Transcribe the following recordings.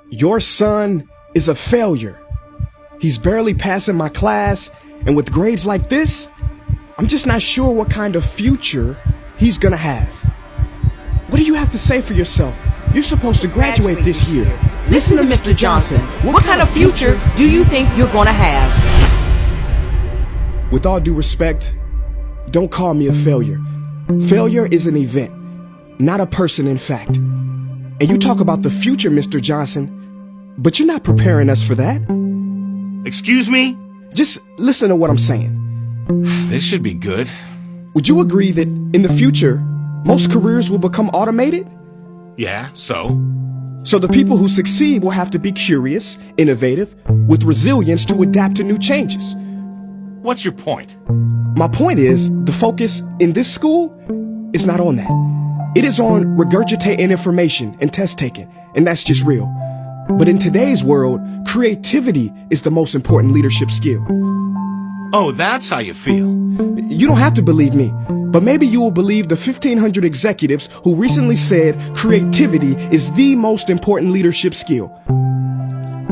Your son is a failure. He's barely passing my class, and with grades like this, I'm just not sure what kind of future he's gonna have. What do you have to say for yourself? You're supposed to graduate this year. Listen to Mr. Johnson. What kind of future do you think you're gonna have? With all due respect, don't call me a failure. Failure is an event, not a person, in fact. And you talk about the future, Mr. Johnson, but you're not preparing us for that. Excuse me? Just listen to what I'm saying. This should be good. Would you agree that in the future, most careers will become automated? Yeah, so? So the people who succeed will have to be curious, innovative, with resilience to adapt to new changes. What's your point? My point is, the focus in this school is not on that. It is on regurgitating information and test taking, and that's just real. But in today's world, creativity is the most important leadership skill. Oh, that's how you feel. You don't have to believe me, but maybe you will believe the 1,500 executives who recently said creativity is the most important leadership skill.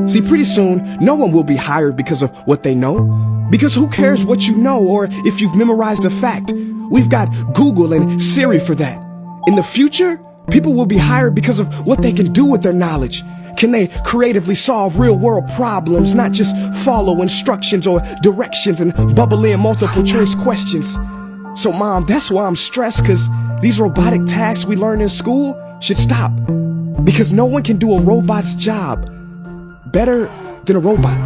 See, pretty soon, no one will be hired because of what they know. Because who cares what you know or if you've memorized a fact? We've got Google and Siri for that. In the future, people will be hired because of what they can do with their knowledge. Can they creatively solve real-world problems, not just follow instructions or directions and bubble in multiple-choice questions? So, Mom, that's why I'm stressed, because these robotic tasks we learn in school should stop. Because no one can do a robot's job better than a robot.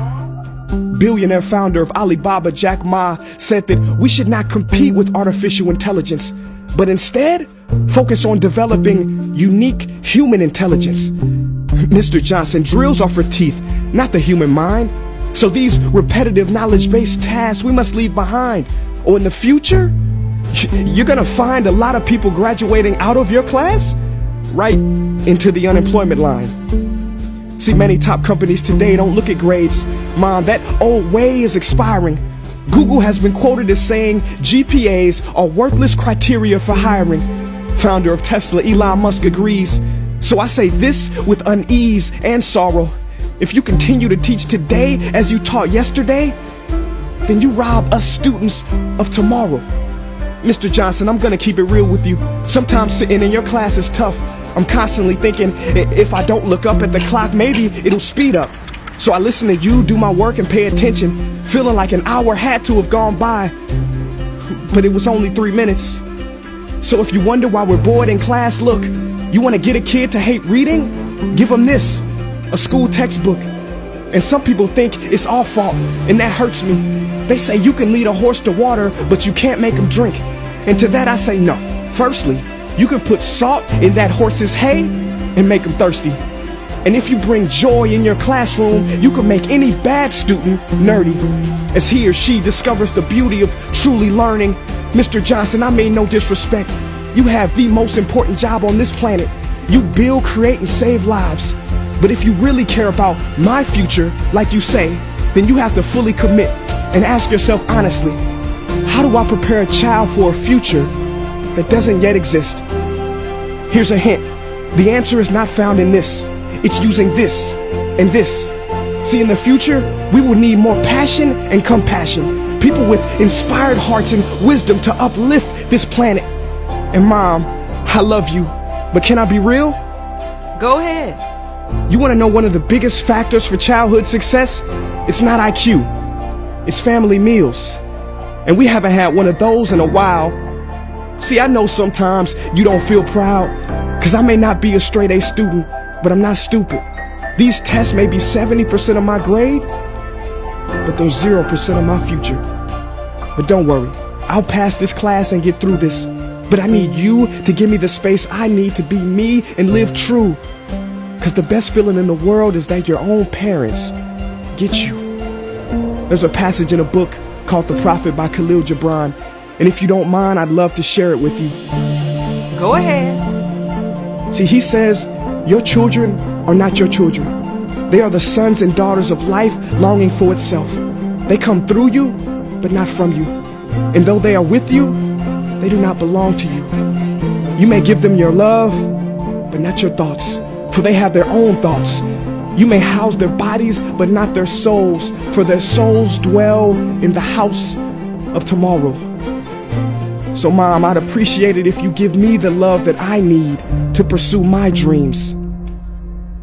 Billionaire founder of Alibaba, Jack Ma, said that we should not compete with artificial intelligence, but instead focus on developing unique human intelligence. Mr. Johnson, drills are for teeth, not the human mind. So these repetitive knowledge-based tasks we must leave behind. Or in the future, you're gonna find a lot of people graduating out of your class right into the unemployment line. See, many top companies today don't look at grades. Mom, that old way is expiring. Google has been quoted as saying GPAs are worthless criteria for hiring. Founder of Tesla, Elon Musk, agrees. So I say this with unease and sorrow. If you continue to teach today as you taught yesterday, then you rob us students of tomorrow. Mr. Johnson, I'm gonna keep it real with you. Sometimes sitting in your class is tough. I'm constantly thinking, if I don't look up at the clock, maybe it'll speed up. So I listen to you do my work and pay attention, feeling like an hour had to have gone by. But it was only 3 minutes. So if you wonder why we're bored in class, look, you want to get a kid to hate reading? Give them this, a school textbook. And some people think it's our fault, and that hurts me. They say you can lead a horse to water, but you can't make him drink. And to that I say no. Firstly, you can put salt in that horse's hay and make him thirsty. And if you bring joy in your classroom, you can make any bad student nerdy, as he or she discovers the beauty of truly learning. Mr. Johnson, I mean no disrespect. You have the most important job on this planet. You build, create, and save lives. But if you really care about my future, like you say, then you have to fully commit and ask yourself honestly, how do I prepare a child for a future that doesn't yet exist? Here's a hint. The answer is not found in this. It's using this and this. See, in the future, we will need more passion and compassion. People with inspired hearts and wisdom to uplift this planet. And Mom, I love you, but can I be real? Go ahead. You want to know one of the biggest factors for childhood success? It's not IQ. It's family meals. And we haven't had one of those in a while. See, I know sometimes you don't feel proud, because I may not be a straight A student, but I'm not stupid. These tests may be 70% of my grade, but they're 0% of my future. But don't worry, I'll pass this class and get through this. But I need you to give me the space I need to be me and live true. Because the best feeling in the world is that your own parents get you. There's a passage in a book called The Prophet by Khalil Gibran. And if you don't mind, I'd love to share it with you. Go ahead. See, he says, your children are not your children. They are the sons and daughters of life longing for itself. They come through you, but not from you. And though they are with you, they do not belong to you. You may give them your love, but not your thoughts, for they have their own thoughts. You may house their bodies, but not their souls, for their souls dwell in the house of tomorrow. So, Mom, I'd appreciate it if you give me the love that I need to pursue my dreams.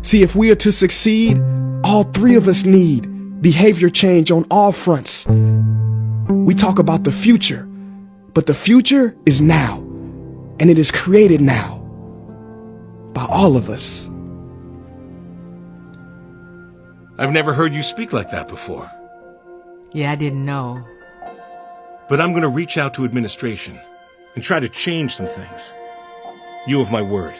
See, if we are to succeed, all three of us need behavior change on all fronts. We talk about the future, but the future is now, and it is created now by all of us. I've never heard you speak like that before. Yeah, I didn't know. But I'm going to reach out to administration and try to change some things. You have my word.